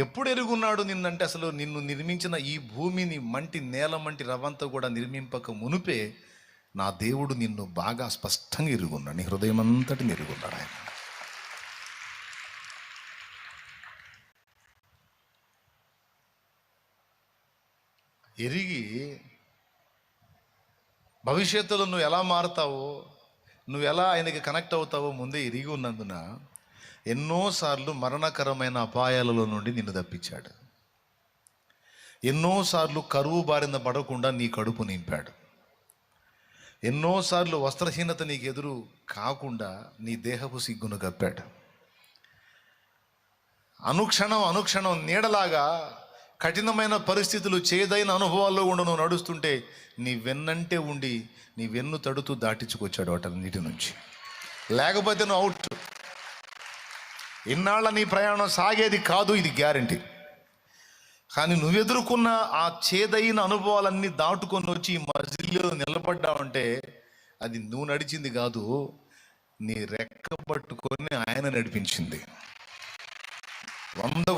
ఎప్పుడు ఎరుగున్నాడు నిన్నంటే, అసలు నిన్ను నిర్మించిన ఈ భూమిని మంటి నేల మంటి రవ్వంతా కూడా నిర్మింపక మునుపే నా దేవుడు నిన్ను బాగా స్పష్టంగా ఎరుగున్నాడు. నీ హృదయం అంతటిని ఎరుగున్నాడు ఆయన. ఎరిగి భవిష్యత్తులో నువ్వు ఎలా మారుతావో, నువ్వు ఎలా ఆయనకి కనెక్ట్ అవుతావో ముందే ఎరిగి ఉన్నందున ఎన్నోసార్లు మరణకరమైన అపాయాలలో నుండి నిన్ను తప్పించాడు. ఎన్నోసార్లు కరువు బారిన పడకుండా నీ కడుపు నింపాడు. ఎన్నోసార్లు వస్త్రహీనత నీకు ఎదురు కాకుండా నీ దేహపు సిగ్గును కప్పాడు. అనుక్షణం అనుక్షణం నీడలాగా కఠినమైన పరిస్థితులు, చేదైన అనుభవాల్లో కూడా నువ్వు నడుస్తుంటే నీ వెన్నంటే ఉండి నీ వెన్ను తడుతూ దాటించుకొచ్చాడు వాటన్నిటి నుంచి. లేకపోతే నువ్వు అవుట్. ఇన్నాళ్ళ నీ ప్రయాణం సాగేది కాదు, ఇది గ్యారంటీ. కానీ నువ్వు ఎదుర్కొన్న ఆ చేదైన అనుభవాలన్నీ దాటుకొని వచ్చి ఈ మధ్యలో నిలబడ్డావంటే అది నువ్వు నడిచింది కాదు, నీ రెక్క పట్టుకొని ఆయన నడిపించింది. 100